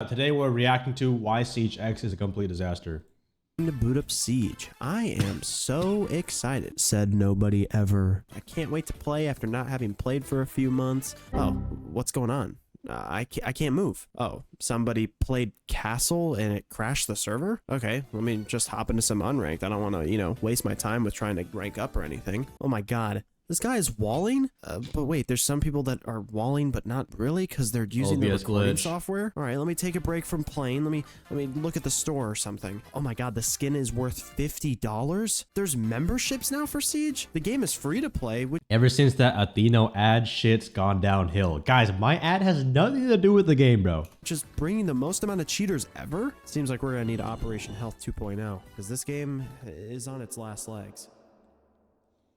Today we're reacting to why Siege X is a complete disaster. To boot up Siege. I am so excited, said nobody ever. I can't wait to play after not having played for a few months. Oh, what's going on? I can't move. Oh, somebody played Castle and it crashed the server? Okay, let me just hop into some unranked. I don't want to, waste my time with trying to rank up or anything. Oh my god. This guy is walling? But wait, there's some people that are walling, but not really because they're using the recording software. All right, let me take a break from playing. Let me look at the store or something. Oh my god, the skin is worth $50? There's memberships now for Siege? The game is free to play. Ever since that Athieno ad shit's gone downhill. Guys, my ad has nothing to do with the game, bro. Just bringing the most amount of cheaters ever? Seems like we're gonna need Operation Health 2.0 because this game is on its last legs.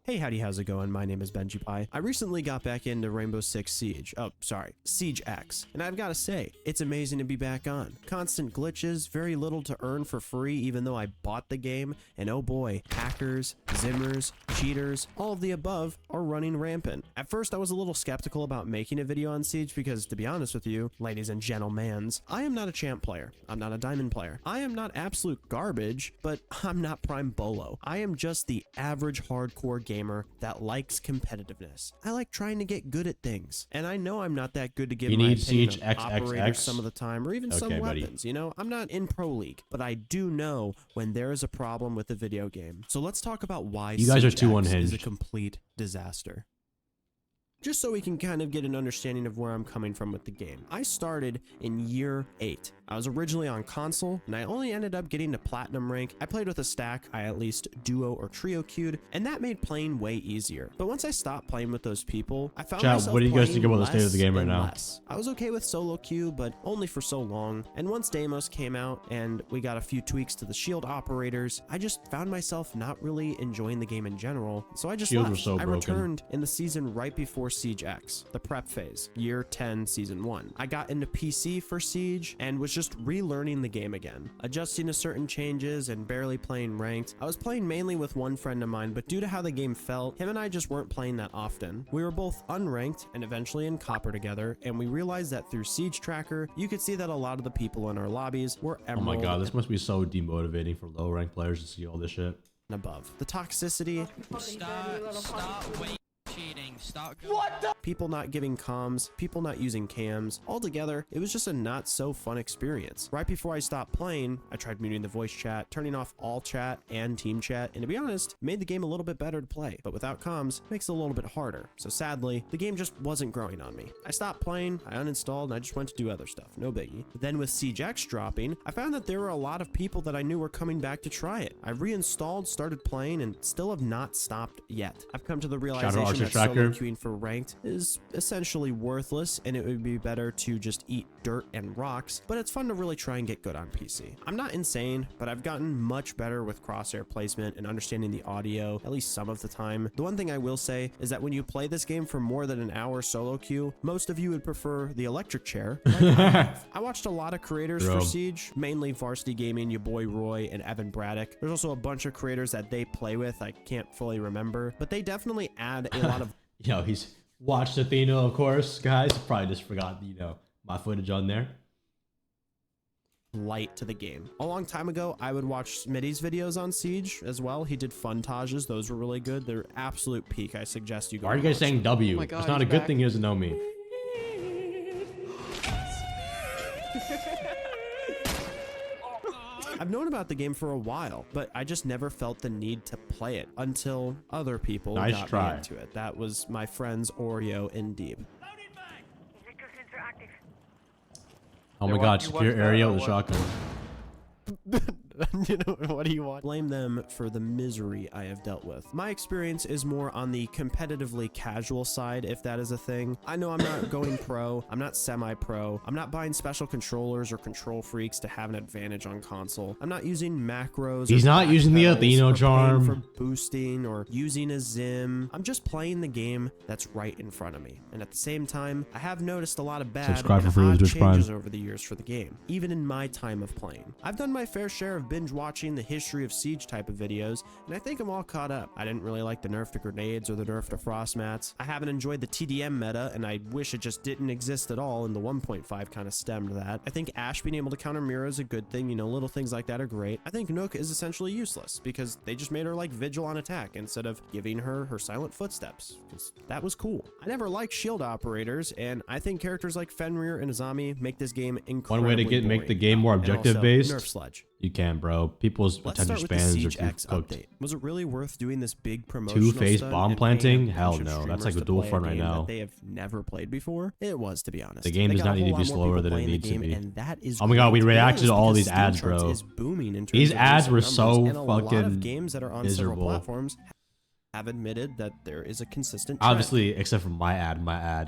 Hey, howdy, how's it going? My name is Benji Pie. I recently got back into Rainbow Six Siege. Oh, sorry, Siege X. And I've got to say, it's amazing to be back on. Constant glitches, very little to earn for free even though I bought the game. And oh boy, hackers, zimmers, cheaters, all of the above are running rampant. At first, I was a little skeptical about making a video on Siege because, to be honest with you, ladies and gentlemans, I am not a champ player. I'm not a diamond player. I am not absolute garbage, but I'm not prime bolo. I am just the average hardcore gamer that likes competitiveness. I like trying to get good at things, and I know I'm not that good to give my opinion on operators some of the time, or even some weapons. I'm not in pro league, but I do know when there is a problem with the video game. So let's talk about why you guys are too X unhinged. Is a complete disaster. Just so we can kind of get an understanding of where I'm coming from with the game. I started in year 8. I was originally on console, and I only ended up getting to platinum rank. I played with a stack I at least duo or trio queued, and that made playing way easier. But once I stopped playing with those people, I found myself what do you guys think about the state of the game right now? I was okay with solo queue, but only for so long. And once Deimos came out and we got a few tweaks to the shield operators, I just found myself not really enjoying the game in general. So I just left. I returned in the season right before Siege X, the prep phase, year 10, season 1. I got into PC for Siege and was just relearning the game again, adjusting to certain changes and barely playing ranked. I was playing mainly with one friend of mine, but due to how the game felt, him and I just weren't playing that often. We were both unranked and eventually in copper together, and we realized that through Siege Tracker, you could see that a lot of the people in our lobbies were emerald. Oh my god, this must be so demotivating for low ranked players to see all this shit. Above. The toxicity. Stop cheating. Stop. What the? People not giving comms, people not using cams. Altogether, it was just a not so fun experience. Right before I stopped playing, I tried muting the voice chat, turning off all chat and team chat, and to be honest, made the game a little bit better to play. But without comms, makes it a little bit harder. So sadly, the game just wasn't growing on me. I stopped playing, I uninstalled, and I just went to do other stuff. No biggie. But then with Siege X dropping, I found that there were a lot of people that I knew were coming back to try it. I reinstalled, started playing, and still have not stopped yet. I've come to the realization that solo queuing for ranked is essentially worthless, and it would be better to just eat dirt and rocks, but it's fun to really try and get good on PC. I'm not insane, but I've gotten much better with crosshair placement and understanding the audio, at least some of the time. The one thing I will say is that when you play this game for more than an hour solo queue, most of you would prefer the electric chair. Like I watched a lot of creators for Siege, mainly Varsity Gaming, your boy Roy, and Evan Braddock. There's also a bunch of creators that they play with I can't fully remember, but they definitely add a lot of he's watched Athieno, of course, guys. Probably just forgot, my footage on there. Light to the game. A long time ago, I would watch Smitty's videos on Siege as well. He did funtages. Those were really good. They're absolute peak. I suggest you go. Why are you guys saying W? It's not a good thing he doesn't know me. I've known about the game for a while, but I just never felt the need to play it until other people got me into it. That was my friends Oreo and Deep. Oh my god, secure area with a shotgun. What do you want? Blame them for the misery I have dealt with. My experience is more on the competitively casual side, if that is a thing. I know I'm not going pro, I'm not semi-pro, I'm not buying special controllers or control freaks to have an advantage on console. I'm not using macros. He's not using the Athieno charm for boosting or using a zim. I'm just playing the game that's right in front of me. And at the same time, I have noticed a lot of bad and odd changes over the years for the game, even in my time of playing. I've done my fair share of binge binge watching the history of Siege type of videos, and I think I'm all caught up. I didn't really like the nerf to grenades or the nerf to frost mats. I haven't enjoyed the TDM meta, and I wish it just didn't exist at all, and the 1.5 kind of stemmed that. I think Ashe being able to counter Mira is a good thing, you know, little things like that are great. I think Nook is essentially useless because they just made her like Vigil on attack instead of giving her her silent footsteps, because that was cool. I never liked shield operators, and I think characters like Fenrir and Azami make this game incredibly One way to make the game more objective based. Nerf Sledge. You can, bro. People's Let's attention start with the spans Siege are X cooked. update. Was it really worth doing this big promotional Two-phase stunt bomb and planting? paying a Hell bunch of no. That's streamers like the to dual play a front right game now. that they have never played before? It was, to be honest. The game They does got not a need to whole be lot more slower people than it playing the needs to game, be. and that is Oh my god, we great. reacted to all Because these Steam ads, charts bro. is booming in terms These of ads recent were numbers, so and a lot fucking of games that are on several miserable. platforms have admitted that there is a consistent trend. Obviously, except for my ad,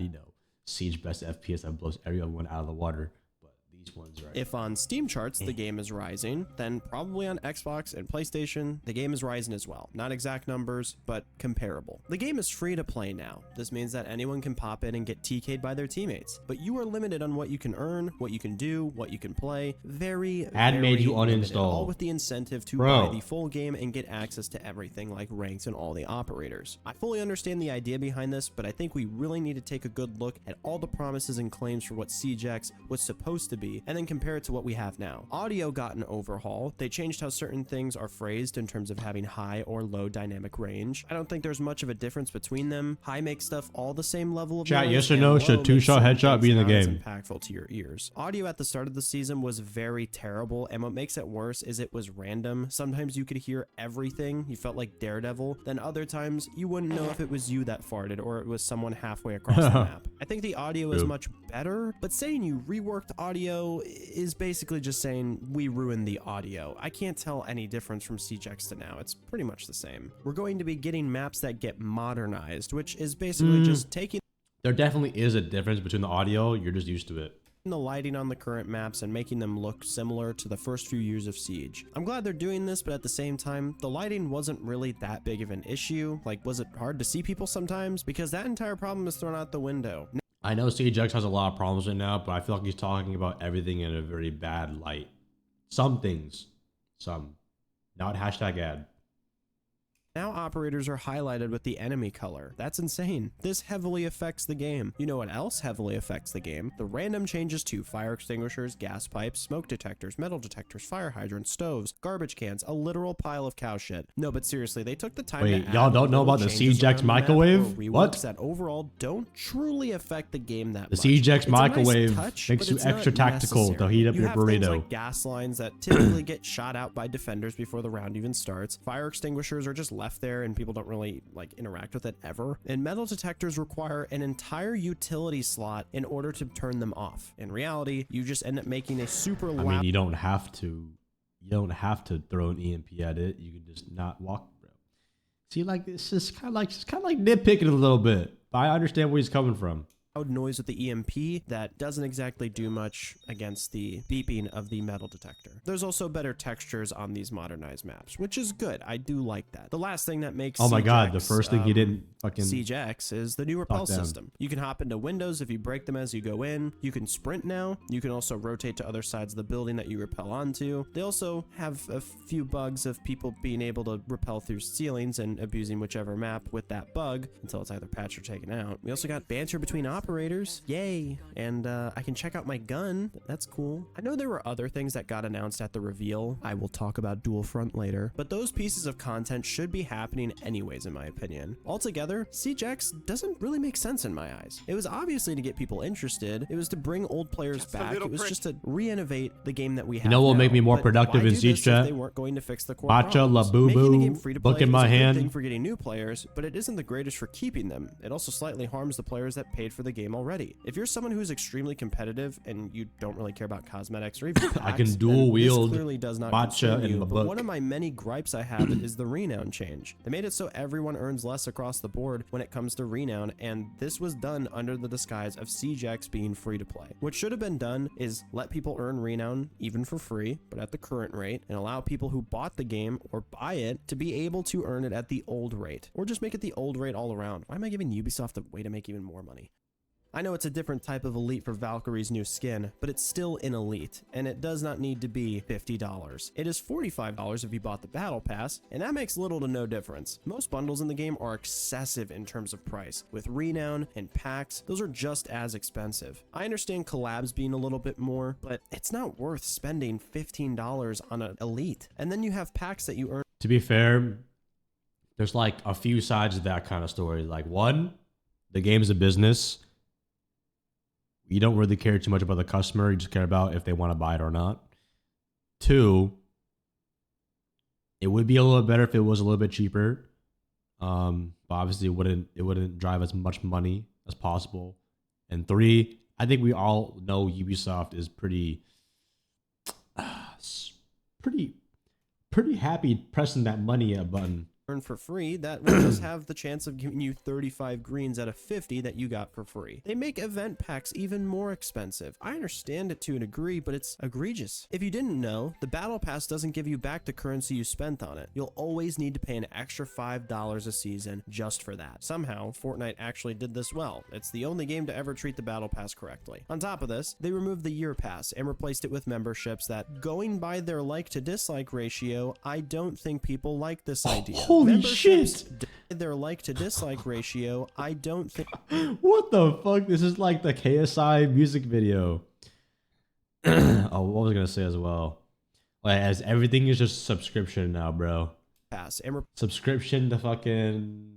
you know, Siege best FPS that blows everyone out of the water. But these ones, right? If on Steam charts the game is rising, then probably on Xbox and PlayStation the game is rising as well. Not exact numbers, but comparable. The game is free to play now. This means that anyone can pop in and get TK'd by their teammates, but you are limited on what you can earn, what you can do, what you can play. Very made you limited, uninstall. all with the incentive to Bro. buy the full game and get access to everything like ranks and all the operators. I fully understand the idea behind this, but I think we really need to take a good look at all the promises and claims for what Siege X was supposed to be, and then compare it to what we have now. Audio got an overhaul. They changed how certain things are phrased in terms of having high or low dynamic range. I don't think there's much of a difference between them. High makes stuff all the same level of Chat, noise, yes or and no, low should makes two-shot some headshot things be in the not as game? impactful to your ears. Audio at the start of the season was very terrible, and what makes it worse is it was random. Sometimes you could hear everything. You felt like Daredevil. Then other times you wouldn't know if it was you that farted or it was someone halfway across the map. I think the audio is True. much better, but saying you reworked audio is basically just saying we ruined the audio. I can't tell any difference from Siege X to now. It's pretty much the same. We're going to be getting maps that get modernized, which is basically just taking There definitely is a difference between the audio. You're just used to it. the lighting on the current maps and making them look similar to the first few years of Siege. I'm glad they're doing this, but at the same time, the lighting wasn't really that big of an issue. Like, was it hard to see people sometimes? Because that entire problem is thrown out the window. I know Siege X has a lot of problems right now, but I feel like he's talking about everything in a very bad light. Some things. Some. Not hashtag ad. Now operators are highlighted with the enemy color. That's insane. This heavily affects the game. You know what else heavily affects the game? The random changes to fire extinguishers, gas pipes, smoke detectors, metal detectors, fire hydrants, stoves, garbage cans, a literal pile of cow shit. No, but seriously, they took the time Wait, to add y'all don't know little about the changes Siege X around the map microwave? or reworks What? that overall don't truly affect the game that The much. Siege X It's a nice microwave touch, makes but you it's not extra tactical to necessary. heat up You your have things burrito. like gas lines that typically get shot out by defenders before the round even starts. Fire extinguishers are just left there and people don't really like interact with it ever. And metal detectors require an entire utility slot in order to turn them off. In reality, you just end up making a super I loud mean, you don't have to. You don't have to throw an EMP at it. You can just not walk, bro. See, like this is kind of like nitpicking a little bit. But I understand where he's coming from. loud noise with the EMP that doesn't exactly do much against the beeping of the metal detector. There's also better textures on these modernized maps, which is good. I do like that. The last thing that makes Oh my Siege god, the X, first thing he didn't fucking Siege X is the new repel down. system. You can hop into windows if you break them as you go in. You can sprint now. You can also rotate to other sides of the building that you repel onto. They also have a few bugs of people being able to repel through ceilings and abusing whichever map with that bug until it's either patched or taken out. We also got banter between operators. Yay. And I can check out my gun. That's cool. I know there were other things that got announced at the reveal. I will talk about Dual Front later, but those pieces of content should be happening anyways, in my opinion. Altogether, Siege X doesn't really make sense in my eyes. It was obviously to get people interested. It was to bring old players back. It was just to re-innovate the game that we have. You know what will make now. me more But productive why in do Siege this if chat? They weren't going to fix the core Matcha, problems? Labubu, Making the game free to book play in my is a good hand. thing for getting new players, but it isn't the greatest for keeping them. It also slightly harms the players that paid for the game already. If you're someone who's extremely competitive and you don't really care about cosmetics or even packs, I can then dual wield this clearly does not matcha concern in you, my but book. one of my many gripes I have is the renown change. They made it so everyone earns less across the board when it comes to renown, and this was done under the disguise of Siege X being free to play. What should have been done is let people earn renown even for free, but at the current rate, and allow people who bought the game or buy it to be able to earn it at the old rate, or just make it the old rate all around. Why am I giving Ubisoft a way to make even more money? I know it's a different type of elite for Valkyrie's new skin, but it's still an elite, and it does not need to be $50. It is $45 if you bought the battle pass, and that makes little to no difference. Most bundles in the game are excessive in terms of price. With Reown and packs, those are just as expensive. I understand collabs being a little bit more, but it's not worth spending $15 on an elite. And then you have packs that you earn. To be fair, there's like a few sides of that kind of story. Like, one, the game is a business. You don't really care too much about the customer. You just care about if they want to buy it or not. Two, it would be a little bit better if it was a little bit cheaper. But obviously it wouldn't drive as much money as possible. And three, I think we all know Ubisoft is pretty happy pressing that money button. For free that will just have the chance of giving you 35 greens out of 50 that you got for free. They make event packs even more expensive. I understand it to a degree, but it's egregious. If you didn't know, the battle pass doesn't give you back the currency you spent on it. You'll always need to pay an extra $5 a season just for that. Somehow, Fortnite actually did this well. It's the only game to ever treat the battle pass correctly. On top of this, they removed the year pass and replaced it with memberships that, going by their like to dislike ratio, I don't think people like this idea. Holy shit! Their like to dislike ratio, I don't think. What the fuck? This is like the KSI music video. Oh, what was I gonna say as well? Like, as everything is just subscription now, bro. Pass and subscription to fucking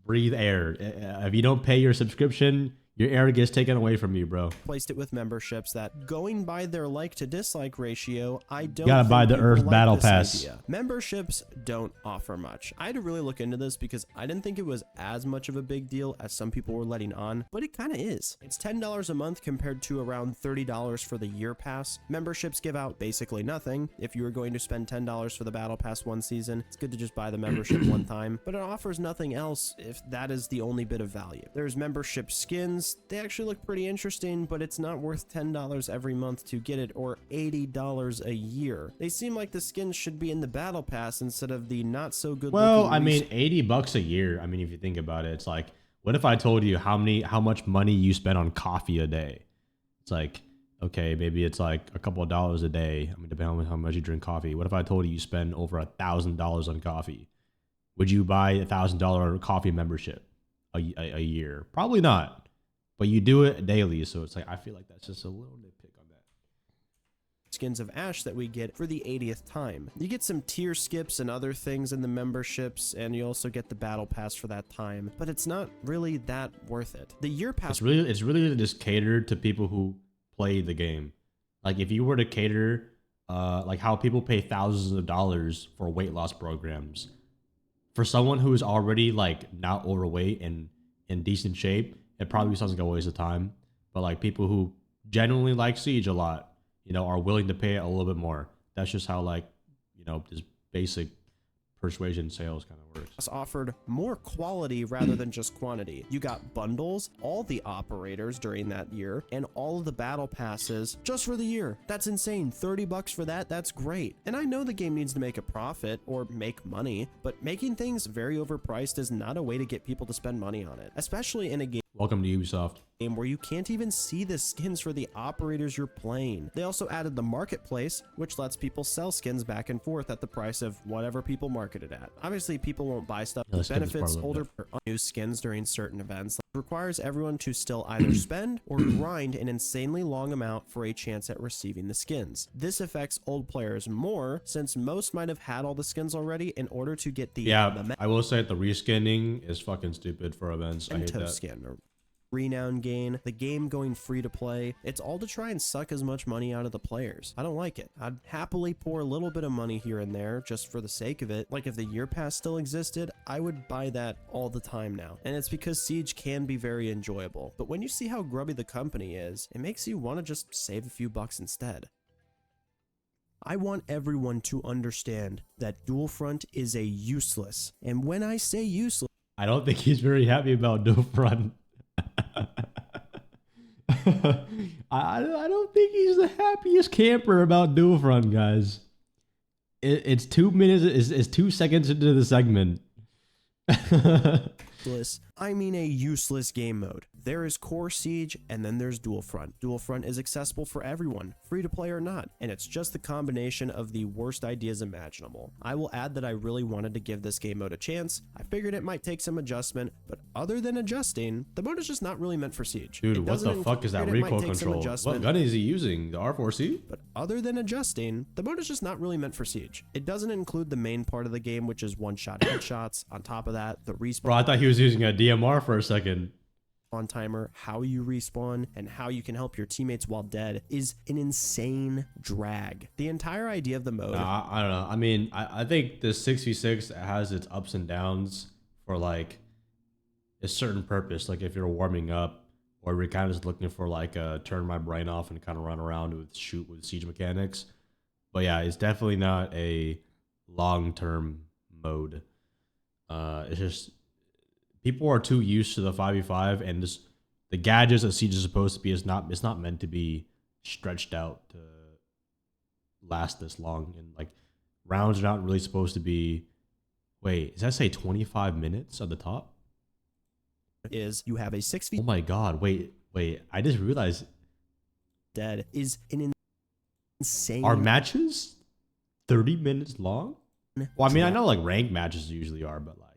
breathe air. If you don't pay your subscription, your air gets taken away from you, bro. Placed it with memberships that, going by their like to dislike ratio, I don't. You gotta buy the Earth Battle Pass. Idea. Memberships don't offer much. I had to really look into this because I didn't think it was as much of a big deal as some people were letting on, but it kind of is. It's $10 a month compared to around $30 for the year pass. Memberships give out basically nothing. If you were going to spend $10 for the battle pass one season, it's good to just buy the membership one time, but it offers nothing else if that is the only bit of value. There's membership skins. They actually look pretty interesting, but it's not worth $10 every month to get it, or $80 a year. They seem like the skins should be in the battle pass instead of the not so good. Well, I mean, $80 a year. I mean, if you think about it, it's like, what if I told you how much money you spend on coffee a day? It's like, okay, maybe it's like a couple of dollars a day. I mean, depending on how much you drink coffee. What if I told you you spend over $1,000 on coffee? Would you buy $1,000 coffee membership a year? Probably not. But you do it daily, so it's like, I feel like that's just a little nitpick on that. Skins of Ash that we get for the 80th time. You get some tier skips and other things in the memberships, and you also get the battle pass for that time, but it's not really that worth it. The year pass, it's really just catered to people who play the game. Like, if you were to cater like how people pay thousands of dollars for weight loss programs, for someone who is already like not overweight and in decent shape, it probably sounds like a waste of time. But like, people who genuinely like Siege a lot, you know, are willing to pay a little bit more. That's just how, like, you know, this basic persuasion sales kind of works. Offered more quality rather than just quantity. You got bundles, all the operators during that year, and all of the battle passes just for the year. That's insane. $30 for that, that's great. And I know the game needs to make a profit or make money, but making things very overpriced is not a way to get people to spend money on it, especially in a game. Welcome to Ubisoft. Where you can't even see the skins for the operators you're playing. They also added the marketplace, which lets people sell skins back and forth at the price of whatever people market it at. Obviously, people won't buy stuff that benefits older new skins during certain events. It requires everyone to still either spend or grind an insanely long amount for a chance at receiving the skins. This affects old players more, since most might have had all the skins already in order to get the I will say the reskinning is fucking stupid for events. I hate that. Skin or renown gain, the game going free to play. It's all to try and suck as much money out of the players. I don't like it. I'd happily pour a little bit of money here and there just for the sake of it. Like, if the year pass still existed, I would buy that all the time now. And it's because Siege can be very enjoyable. But when you see how grubby the company is, it makes you want to just save a few bucks instead. I want everyone to understand that Dual Front is a useless. And when I say useless, I don't think he's very happy about Dual Front. I don't think he's the happiest camper about Dual Front, guys. It's 2 minutes. It's 2 seconds into the segment. I mean a useless game mode. There is Core Siege, and then there's Dual Front. Dual Front is accessible for everyone, free to play or not, and it's just the combination of the worst ideas imaginable. I will add that I really wanted to give this game mode a chance. I figured it might take some adjustment, but other than adjusting, the mode is just not really meant for Siege. Dude, what the fuck is that recoil control? What gun is he using? The R4C? But other than adjusting, the mode is just not really meant for Siege. It doesn't include the main part of the game, which is one-shot headshots. On top of that, the respawn. Bro, I thought he was using a DMR for a second. On timer, how you respawn, and how you can help your teammates while dead is an insane drag. The entire idea of the mode. I don't know. I mean, I think the 6v6 has its ups and downs for like a certain purpose. Like if you're warming up, or you're kind of just looking for like a turn my brain off and kind of run around with siege mechanics. But yeah, it's definitely not a long-term mode. It's just people are too used to the 5v5, and this, the gadgets that Siege is supposed to be it's not meant to be stretched out to last this long. And like rounds are not really supposed to be. Wait, does that say 25 minutes at the top? Is you have a 6v. Oh my god! Wait! I just realized dead is an insane. Are matches 30 minutes long? Well, I mean, I know like ranked matches usually are, but like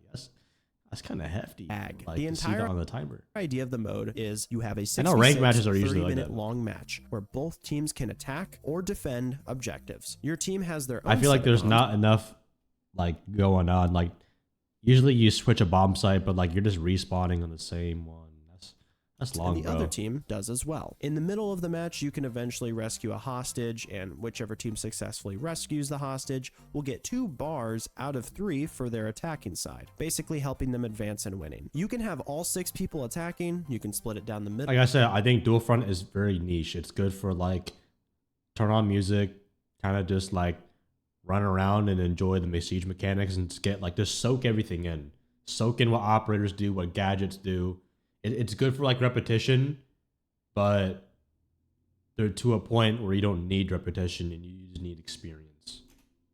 that's kind of hefty. Like the entire on the timer. Idea of the mode is you have a 6v6 I know ranked matches are usually 30-minute like long match where both teams can attack or defend objectives. Your team has their own. I feel like there's not enough like going on. Like usually you switch a bomb site, but like you're just respawning on the same one. That's long, and the other team does as well. In the middle of the match, you can eventually rescue a hostage, and whichever team successfully rescues the hostage will get 2 bars out of 3 for their attacking side, basically helping them advance and winning. You can have all 6 people attacking. You can split it down the middle. Like I said, I think Dual Front is very niche. It's good for like turn on music, kind of just like run around and enjoy the siege mechanics and just soak everything in. Soak in what operators do, what gadgets do. It's good for like repetition, but they're to a point where you don't need repetition and you just need experience.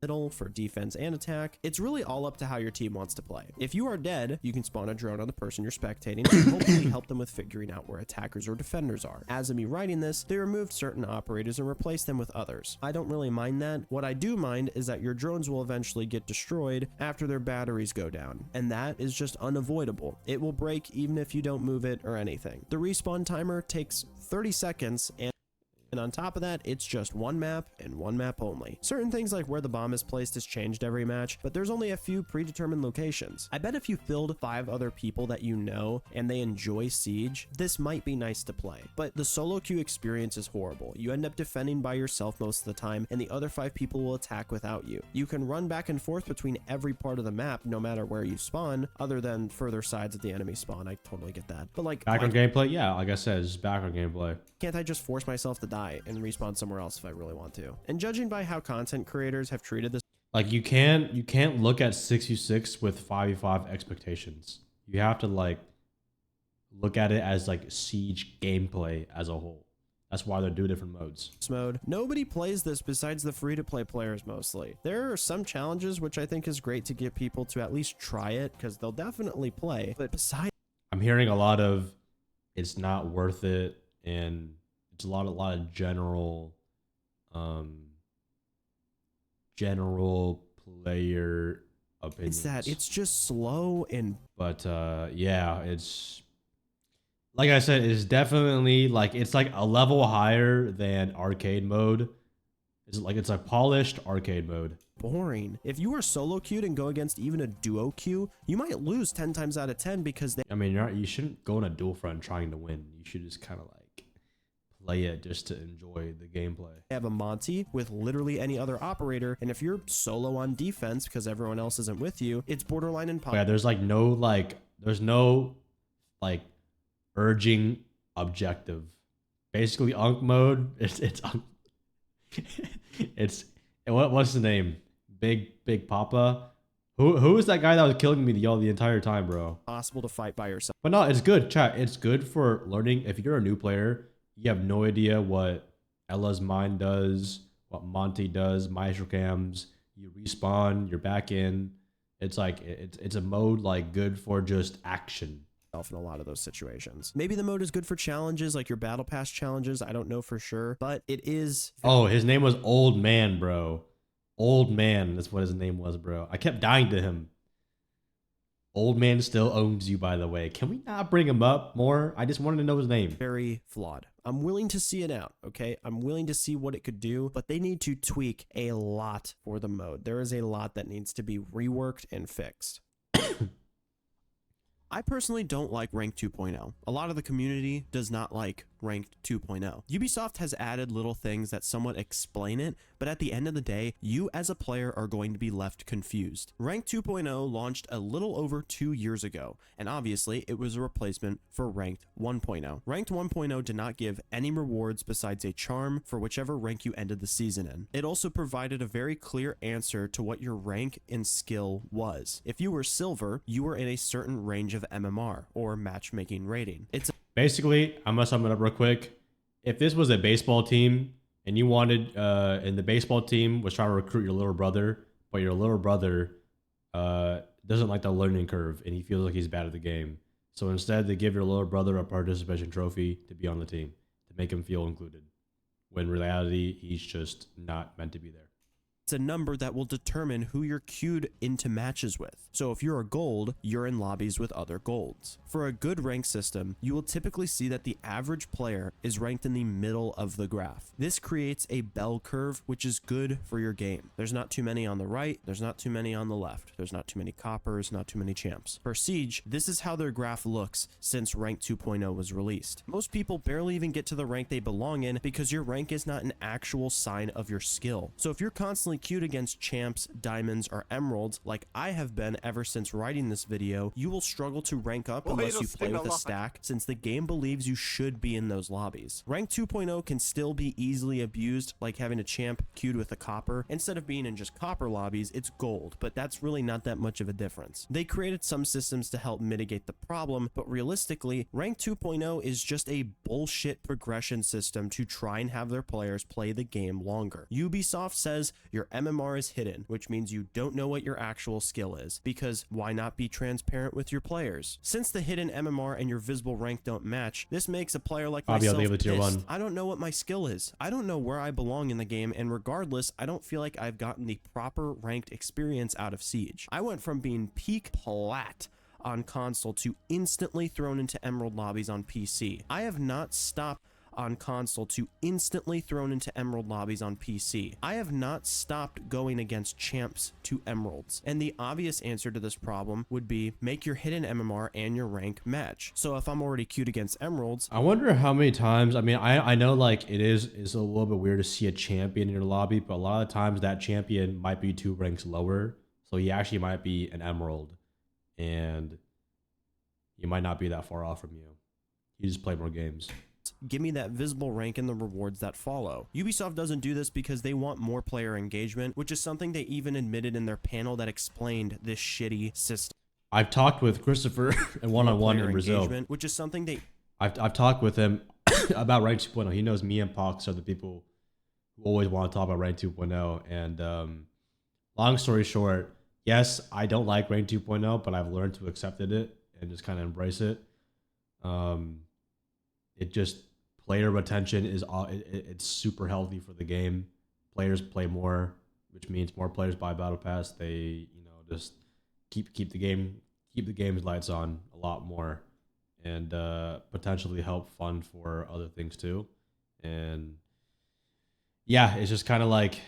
Middle for defense and attack. It's really all up to how your team wants to play. If you are dead, you can spawn a drone on the person you're spectating and hopefully help them with figuring out where attackers or defenders are. As of me writing this, they removed certain operators and replaced them with others. I don't really mind that. What I do mind is that your drones will eventually get destroyed after their batteries go down, and that is just unavoidable. It will break even if you don't move it or anything. The respawn timer takes 30 seconds, and on top of that, it's just one map and one map only. Certain things like where the bomb is placed is changed every match, but there's only a few predetermined locations. I bet if you filled 5 other people that you know and they enjoy Siege, this might be nice to play. But the solo queue experience is horrible. You end up defending by yourself most of the time, and the other 5 people will attack without you. You can run back and forth between every part of the map no matter where you spawn, other than further sides of the enemy spawn. I totally get that. But like background gameplay, yeah, like I said, it's just background gameplay. Can't I just force myself to die and respawn somewhere else if I really want to? And judging by how content creators have treated this, like you can't look at 6v6 with 5v5 expectations. You have to like look at it as like Siege gameplay as a whole. That's why they're 2 different modes. Mode. Nobody plays this besides the free-to-play players mostly. There are some challenges which I think is great to get people to at least try it because they'll definitely play. But besides, I'm hearing a lot of it's not worth it, and it's a lot of general player opinions. it's that it's just slow and. But yeah, it's like I said, it's definitely like it's like a level higher than arcade mode. It's a polished arcade mode. Boring. If you are solo queued and go against even a duo queue, you might lose 10 times out of 10 because they. I mean, you shouldn't go in a dual front trying to win. You should just kind of like play it just to enjoy the gameplay. Have a Monty with literally any other operator, and if you're solo on defense because everyone else isn't with you, it's borderline impossible. Yeah, there's no urging objective. Basically, Unk mode. It's what's the name? Big Papa. Who is that guy that was killing me the entire time, bro? Possible to fight by yourself. But no, it's good, chat. It's good for learning. If you're a new player, you have no idea what Ella's Mine does, what Monty does, Maestro Cams. You respawn, you're back in. It's like it's a mode like good for just action. in a lot of those situations. Maybe the mode is good for challenges like your battle pass challenges. I don't know for sure, but it is. Oh, his name was Old Man, bro. Old Man. That's what his name was, bro. I kept dying to him. Old Man still owns you, by the way. Can we not bring him up more? I just wanted to know his name. Very flawed. I'm willing to see it out, okay? I'm willing to see what it could do, but they need to tweak a lot for the mode. There is a lot that needs to be reworked and fixed. I personally don't like Rank 2.0. A lot of the community does not like Ranked 2.0. Ubisoft has added little things that somewhat explain it, but at the end of the day, you as a player are going to be left confused. Ranked 2.0 launched a little over 2 years ago, and obviously it was a replacement for Ranked 1.0. Ranked 1.0 did not give any rewards besides a charm for whichever rank you ended the season in. It also provided a very clear answer to what your rank and skill was. If you were silver, you were in a certain range of MMR, or matchmaking rating. Basically, I'm gonna sum it up real quick. If this was a baseball team and you wanted, and the baseball team was trying to recruit your little brother, but your little brother doesn't like the learning curve and he feels like he's bad at the game. So instead, they give your little brother a participation trophy to be on the team to make him feel included. When in reality, he's just not meant to be there. It's a number that will determine who you're queued into matches with. So if you're a gold, you're in lobbies with other golds. For a good rank system, you will typically see that the average player is ranked in the middle of the graph. This creates a bell curve, which is good for your game. There's not too many on the right, there's not too many on the left, there's not too many coppers, not too many champs. For Siege, this is how their graph looks since Rank 2.0 was released. Most people barely even get to the rank they belong in because your rank is not an actual sign of your skill. So if you're constantly queued against champs, diamonds, or emeralds, like I have been ever since writing this video, you will struggle to rank up unless you play with a stack, since the game believes you should be in those lobbies. Rank 2.0 can still be easily abused, like having a champ queued with a copper. Instead of being in just copper lobbies, it's gold, but that's really not that much of a difference. They created some systems to help mitigate the problem, but realistically, Rank 2.0 is just a bullshit progression system to try and have their players play the game longer. Ubisoft says your MMR is hidden, which means you don't know what your actual skill is, because why not be transparent with your players? Since the hidden MMR and your visible rank don't match, this makes a player like myself pissed. I don't know what my skill is. I don't know where I belong in the game, and regardless, I don't feel like I've gotten the proper ranked experience out of Siege. I went from being peak plat on console to instantly thrown into emerald lobbies on PC. I have not stopped on console to instantly thrown into emerald lobbies on PC. I have not stopped going against champs to emeralds. And the obvious answer to this problem would be make your hidden MMR and your rank match. So if I'm already queued against emeralds, I wonder how many times, I mean, I know like it's a little bit weird to see a champion in your lobby, but a lot of times that champion might be 2 ranks lower. So he actually might be an emerald and he might not be that far off from you. You just play more games. give me that visible rank and the rewards that follow. Ubisoft doesn't do this because they want more player engagement, which is something they even admitted in their panel that explained this shitty system. I've talked with Christopher and one-on-one in Brazil, which is something they... I've talked with him about Rank 2.0. He knows me and Pox are the people who always want to talk about Rank 2.0. And long story short, yes, I don't like Rank 2.0, but I've learned to accept it and just kind of embrace it. It just, player retention is it's super healthy for the game. Players play more, which means more players buy Battle Pass. They, just keep the game's lights on a lot more, and potentially help fund for other things too. And yeah, it's just kind of like,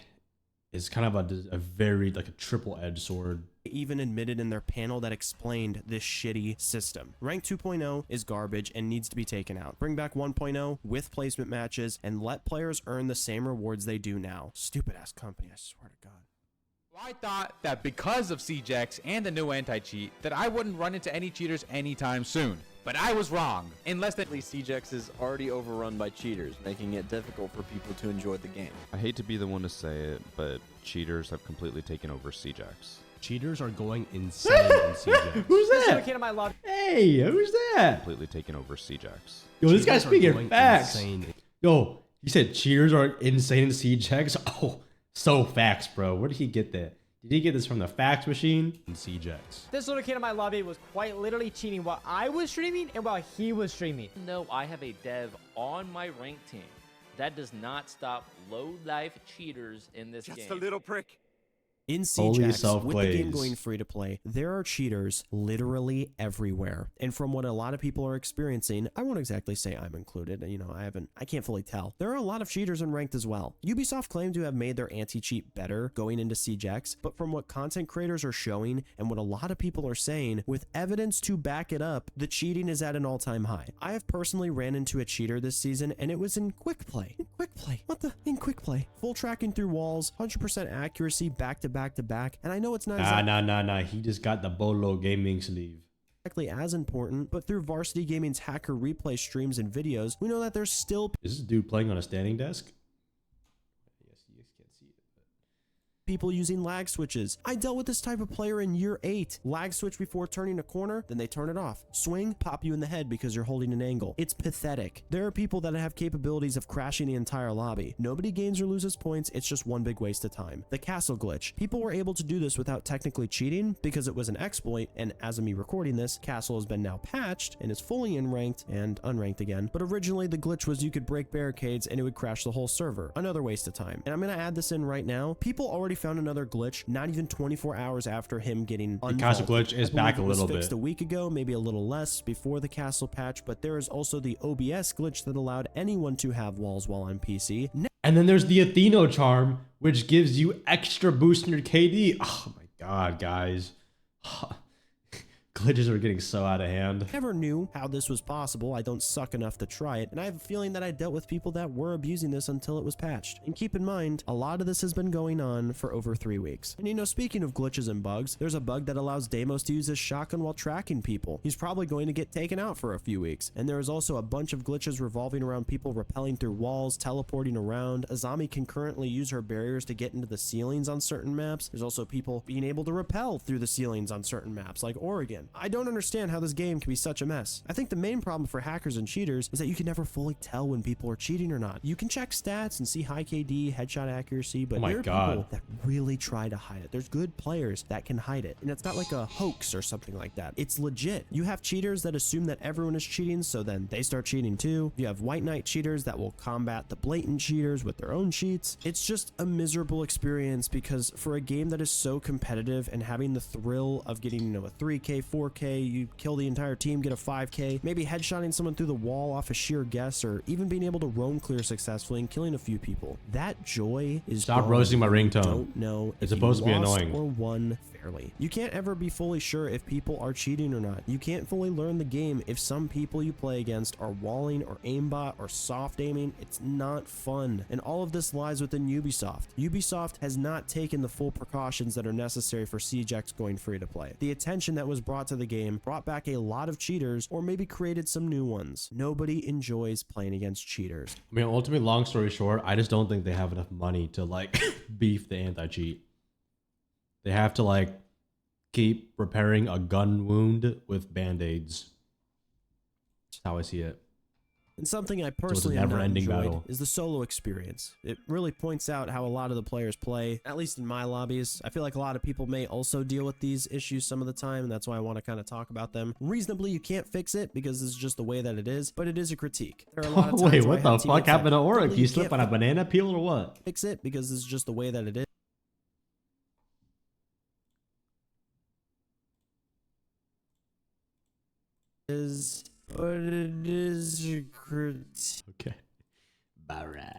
it's kind of a very like a triple-edged sword. Even admitted in their panel that explained this shitty system. Rank 2.0 is garbage and needs to be taken out. Bring back 1.0 with placement matches and let players earn the same rewards they do now. Stupid ass company, I swear to God. I thought that because of CJX and the new anti-cheat that I wouldn't run into any cheaters anytime soon. But I was wrong. In less than... CJX is already overrun by cheaters, making it difficult for people to enjoy the game. I hate to be the one to say it, but cheaters have completely taken over CJX. Cheaters are going insane in CJX. Who's that? Hey, who's that? Completely taken over CJX. Yo, this guy's speaking facts. Yo, you said cheaters are insane in CJX? Oh, so facts, bro. Where did he get that? Did he get this from the fax machine? And CJX. This little kid in my lobby was quite literally cheating while I was streaming and while he was streaming. Even though I have a dev on my ranked team, that does not stop low-life cheaters in this game. Just a little prick. In Holy CJX, with the game self-plays. going free to play, there are cheaters literally everywhere. And from what a lot of people are experiencing, I won't exactly say I'm included. You know, I can't fully tell. There are a lot of cheaters in ranked as well. Ubisoft claimed to have made their anti-cheat better going into CJX, but from what content creators are showing and what a lot of people are saying, with evidence to back it up, the cheating is at an all-time high. I have personally ran into a cheater this season, and it was in quick play. In quick play. What the? In quick play. Full tracking through walls, 100% accuracy, back to back, and I know it's not Nah. He just got the Bolo gaming sleeve. exactly as important, but through Varsity Gaming's hacker replay streams and videos, we know that there's still Is this dude playing on a standing desk? Yes, you guys can't see it. people using lag switches. I dealt with this type of player in year 8. Lag switch before turning a corner, then they turn it off. Swing, pop you in the head because you're holding an angle. It's pathetic. There are people that have capabilities of crashing the entire lobby. Nobody gains or loses points, it's just one big waste of time. The castle glitch. People were able to do this without technically cheating because it was an exploit, and as of me recording this, castle has been now patched and is fully in ranked and unranked again. But originally the glitch was you could break barricades and it would crash the whole server. Another waste of time. And I'm gonna add this in right now. People already found another glitch not even 24 hours after him getting The castle unvaulted. glitch is I believe back a it was little fixed bit. a week ago, maybe a little less before the castle patch, but there is also the OBS glitch that allowed anyone to have walls while on PC. And then there's the Athieno charm, which gives you extra boost in your KD. Oh my god, guys. Glitches are getting so out of hand. Never knew how this was possible. I don't suck enough to try it, and I have a feeling that I dealt with people that were abusing this until it was patched. And keep in mind, a lot of this has been going on for over 3 weeks. And you know, speaking of glitches and bugs, there's a bug that allows Deimos to use his shotgun while tracking people. He's probably going to get taken out for a few weeks. And there is also a bunch of glitches revolving around people rappelling through walls, teleporting around. Azami can currently use her barriers to get into the ceilings on certain maps. There's also people being able to rappel through the ceilings on certain maps, like Oregon. I don't understand how this game can be such a mess. I think the main problem for hackers and cheaters is that you can never fully tell when people are cheating or not. You can check stats and see high KD, headshot accuracy, but Oh my there are God. people that really try to hide it. There's good players that can hide it, and it's not like a hoax or something like that. It's legit. You have cheaters that assume that everyone is cheating, so then they start cheating too. You have white knight cheaters that will combat the blatant cheaters with their own cheats. It's just a miserable experience because for a game that is so competitive and having the thrill of getting, you know, a 3K, 4K, you kill the entire team, get a 5K, maybe headshotting someone through the wall off a sheer guess, or even being able to roam clear successfully and killing a few people. That joy is Stop gone. roasting my You ringtone. Don't know It's if supposed you to be lost annoying. or won fairly. You can't ever be fully sure if people are cheating or not. You can't fully learn the game if some people you play against are walling or aimbot or soft aiming. It's not fun. And all of this lies within Ubisoft. Ubisoft has not taken the full precautions that are necessary for CJX going free to play. The attention that was brought to the game brought back a lot of cheaters or maybe created some new ones. Nobody enjoys playing against cheaters. I mean, ultimately, long story short, I just don't think they have enough money to like beef the anti-cheat. They have to like keep repairing a gun wound with band-aids. That's how I see it. And something I it's a personally have not never-ending enjoyed battle. is the solo experience. It really points out how a lot of the players play, at least in my lobbies. I feel like a lot of people may also deal with these issues some of the time, and that's why I want to kind of talk about them. Reasonably, you can't fix it because this is just the way that it is, but it is a critique. There are a lot of times Wait, where I what the have fuck teammates that happened to Auric? literally You you slip can't on a banana peel or what? fix it because this is just the way that it is. But it is a critique. Okay. Alright.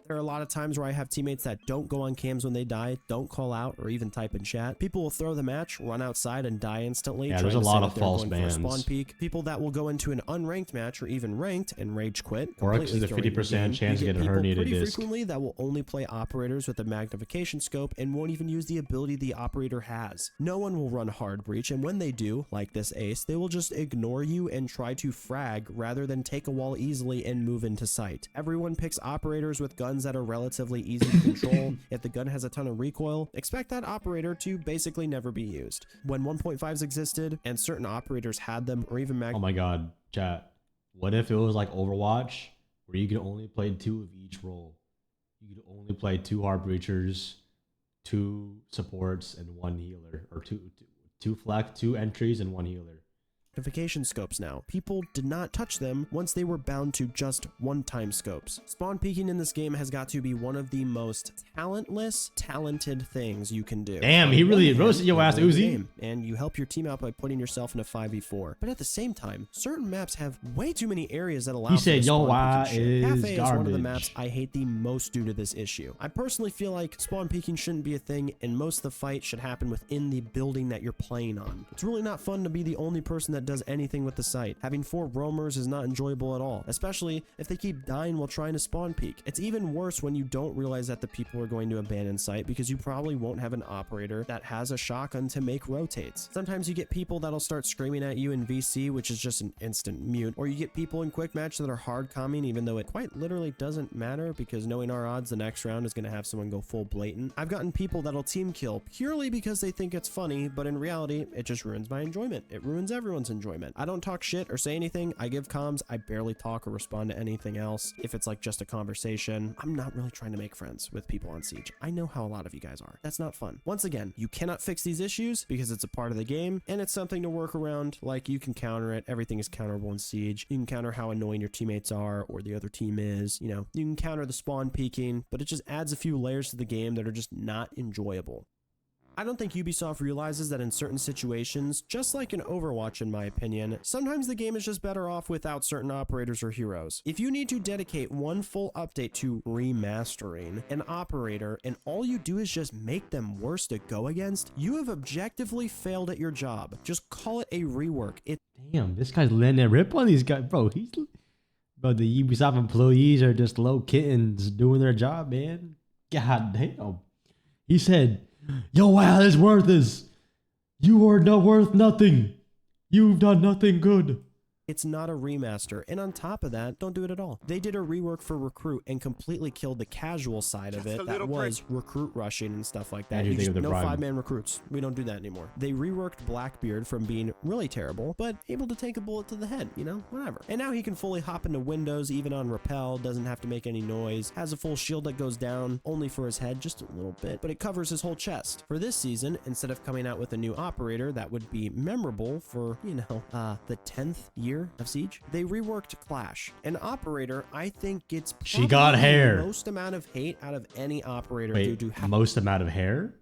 There are a lot of times where I have teammates that don't go on cams when they die, don't call out, or even type in chat. People will throw the match, run outside, and die instantly. Yeah, there's trying a to say lot that of they're false going for a bans. Spawn peak. People that will go into an unranked match or even ranked and rage quit. Oryx is a completely throwing the 50% game. chance You of get getting a people herniated pretty disc. frequently that will only play operators with a magnification scope and won't even use the ability the operator has. No one will run hard breach, and when they do, like this ace, they will just ignore you and try to frag rather than take a wall easily and move into sight. Everyone picks operators with guns that are relatively easy to control. If the gun has a ton of recoil, expect that operator to basically never be used. When 1.5s existed and certain operators had them, or even Oh my god, chat. What if it was like Overwatch, where you could only play 2 of each role? you could only play 2 heart breachers, 2 supports, and 1 healer, or two flex, 2 entries, and 1 healer. Magnification scopes now. People did not touch them once they were bound to just one-time scopes. Spawn peeking in this game has got to be one of the most talented things you can do. Damn, he really roasted your ass, Uzi. And you help your team out by putting yourself in a 5v4. But at the same time, certain maps have way too many areas that allow He said, yo, why is Cafe is one of the garbage. maps I hate the most due to this issue. I personally feel like spawn peeking shouldn't be a thing, and most of the fight should happen within the building that you're playing on. It's really not fun to be the only person that does anything with the site. Having 4 roamers is not enjoyable at all, especially if they keep dying while trying to spawn peek. It's even worse when you don't realize that the people are going to abandon site because you probably won't have an operator that has a shotgun to make rotates. Sometimes you get people that'll start screaming at you in VC, which is just an instant mute, or you get people in quick match that are hard calming, even though it quite literally doesn't matter, because knowing our odds, the next round is going to have someone go full blatant. I've gotten people that'll team kill purely because they think it's funny, but in reality, it just ruins my enjoyment. It ruins everyone's enjoyment. I don't talk shit or say anything. I give comms. I barely talk or respond to anything else. If it's like just a conversation, I'm not really trying to make friends with people on Siege. I know how a lot of you guys are. That's not fun. Once again, you cannot fix these issues because it's a part of the game and it's something to work around. Like, you can counter it. Everything is counterable in Siege. You can counter how annoying your teammates are or the other team is. You know, you can counter the spawn peeking, but it just adds a few layers to the game that are just not enjoyable. I don't think Ubisoft realizes that in certain situations, just like in Overwatch in my opinion, sometimes the game is just better off without certain operators or heroes. If you need to dedicate one full update to remastering an operator and all you do is just make them worse to go against, you have objectively failed at your job. Just call it a rework. Damn, this guy's letting it rip on these guys, bro. Bro, the Ubisoft employees are just low kittens doing their job, man. God damn. He said, yo, wow, is worth this. You are not worth nothing. You've done nothing good. It's not a remaster, and on top of that, don't do it at all. They did a rework for Recruit and completely killed the casual side of it that was recruit rushing and stuff like that. No 5-man recruits. We don't do that anymore. They reworked Blackbeard from being really terrible, but able to take a bullet to the head, you know, whatever. And now he can fully hop into windows, even on rappel, doesn't have to make any noise, has a full shield that goes down only for his head, just a little bit, but it covers his whole chest. For this season, instead of coming out with a new operator that would be memorable for, you know, the 10th year of Siege, they reworked Clash. An operator, I think, gets she got hair. The most amount of hate out of any operator. Wait, due to most amount of hair?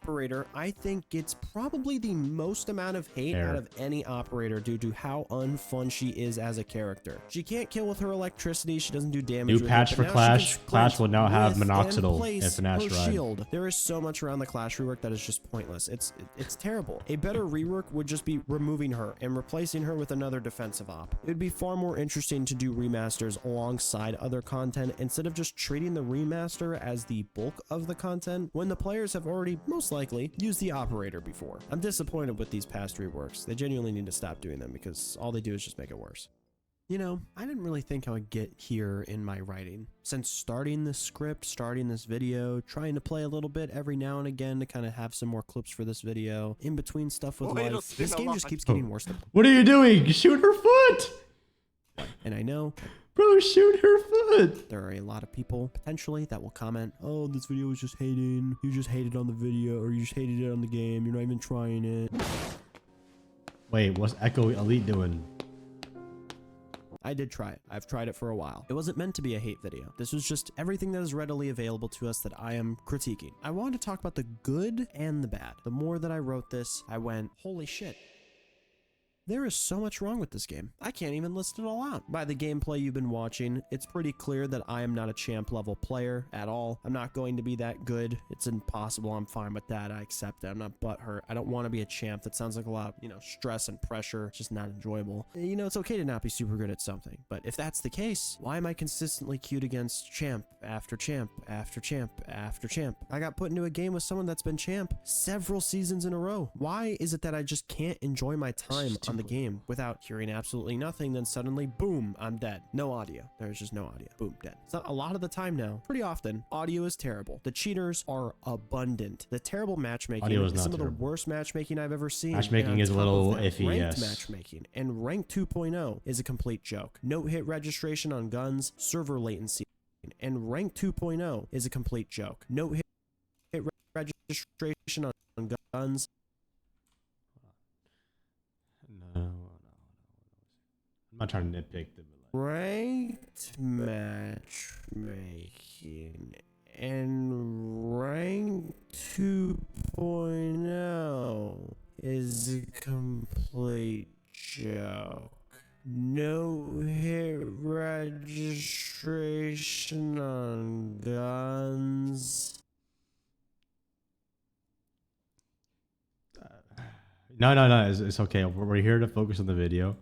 Operator, I think, gets probably the most amount of hate out of any operator due to how unfun she is as a character. She can't kill with her electricity. She doesn't do damage. New patch for Clash. Clash will now have minoxidil and finesse shield. There is so much around the Clash rework that is just pointless. It's terrible. A better rework would just be removing her and replacing her with another defensive op. It would be far more interesting to do remasters alongside other content instead of just treating the remaster as the bulk of the content when the players have already most likely used the operator before. I'm disappointed with these past reworks. They genuinely need to stop doing them because all they do is just make it worse. You know, I didn't really think I would get here in my writing. Since starting this script, starting this video, trying to play a little bit every now and again to kind of have some more clips for this video, in between stuff with life, this game just keeps getting worse. What are you doing? Shoot her foot! And I know, bro, shoot her foot! There are a lot of people, potentially, that will comment, oh, this video was just hating. You just hated on the video, or you just hated it on the game. You're not even trying it. Wait, what's Echo Elite doing? I did try it. I've tried it for a while. It wasn't meant to be a hate video. This was just everything that is readily available to us that I am critiquing. I wanted to talk about the good and the bad. The more that I wrote this, I went, holy shit. There is so much wrong with this game. I can't even list it all out. By the gameplay you've been watching, it's pretty clear that I am not a champ level player at all. I'm not going to be that good. It's impossible. I'm fine with that. I accept it. I'm not butthurt. I don't want to be a champ. That sounds like a lot of, you know, stress and pressure. It's just not enjoyable. You know, it's okay to not be super good at something. But if that's the case, why am I consistently queued against champ after champ after champ after champ? I got put into a game with someone that's been champ several seasons in a row. Why is it that I just can't enjoy my time on the game without hearing absolutely nothing, then suddenly boom, I'm dead. No audio. There's just no audio. Boom, dead. It's not a lot of the time now. Pretty often, audio is terrible. The cheaters are abundant. The terrible matchmaking is some of the worst matchmaking I've ever seen. Matchmaking is a little iffy, ranked matchmaking and rank 2.0 is a complete joke. No hit registration on guns, server latency. and Rank 2.0 is a complete joke. No hit registration on guns. No. I'm not trying to nitpick them. Ranked matchmaking and Rank 2.0 is a complete joke. No hit registration on guns. No. It's okay. We're here to focus on the video.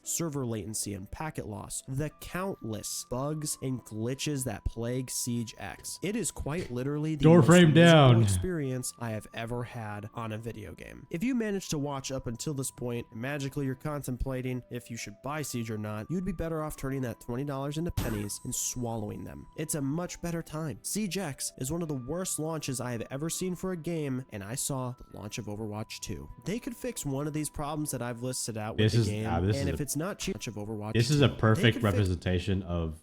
Server latency and packet loss, the countless bugs and glitches that plague Siege X. It is quite literally the Door most frame miserable down experience I have ever had on a video game. If you managed to watch up until this point and magically you're contemplating if you should buy Siege or not, you'd be better off turning that $20 into pennies and swallowing them. It's a much better time. Siege X is one of the worst launches I have ever seen for a game, and I saw the launch of Overwatch 2. They could fix one of these problems that I've listed out with the game, and if it's not cheap of Overwatch. This is a perfect representation of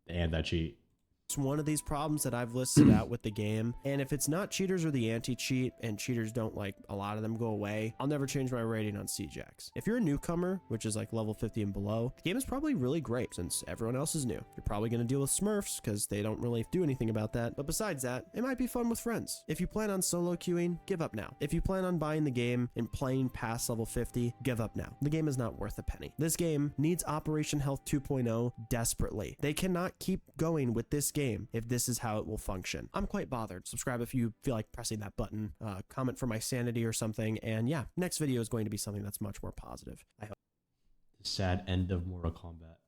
the anti-cheat. It's one of these problems that I've listed out with the game, and if it's not cheaters or the anti-cheat, and cheaters don't like a lot of them go away, I'll never change my rating on Siege X. If you're a newcomer, which is like level 50 and below, the game is probably really great since everyone else is new. You're probably going to deal with Smurfs because they don't really do anything about that, but besides that, it might be fun with friends. If you plan on solo queuing, give up now. If you plan on buying the game and playing past level 50, give up now. The game is not worth a penny. This game needs Operation Health 2.0 desperately. They cannot keep going with this game if this is how it will function. I'm quite bothered. Subscribe if you feel like pressing that button, comment for my sanity or something, and yeah, next video is going to be something that's much more positive. I hope. Sad end of Mortal Kombat.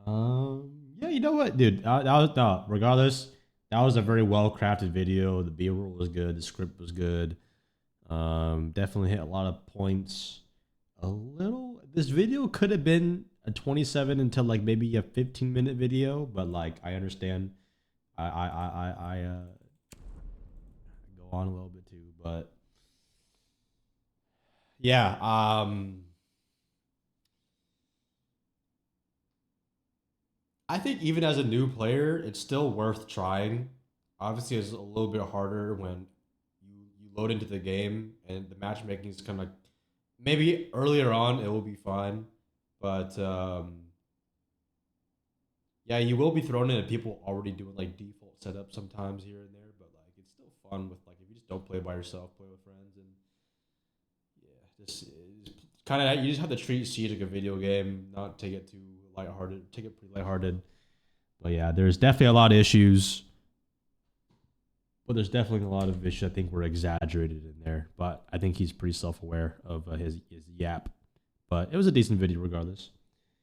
All right. Yeah, you know what, dude? Regardless, that was a very well crafted video. The B-roll was good. The script was good. Definitely hit a lot of points. This video could have been a 27 until like maybe a 15-minute video, but like I understand. I go on a little bit too, but yeah. I think even as a new player, it's still worth trying. Obviously, it's a little bit harder when you load into the game and the matchmaking is kind of like maybe earlier on it will be fine, but yeah, you will be thrown into people already doing like default setup sometimes here and there, but like it's still fun with like if you just don't play by yourself, play with friends, and yeah, just kind of you just have to treat Siege like a video game, not take it too lighthearted, take it pretty lighthearted. But yeah, there's definitely a lot of issues. But there's definitely a lot of issues I think were exaggerated in there. But I think he's pretty self-aware of his yap. But it was a decent video regardless.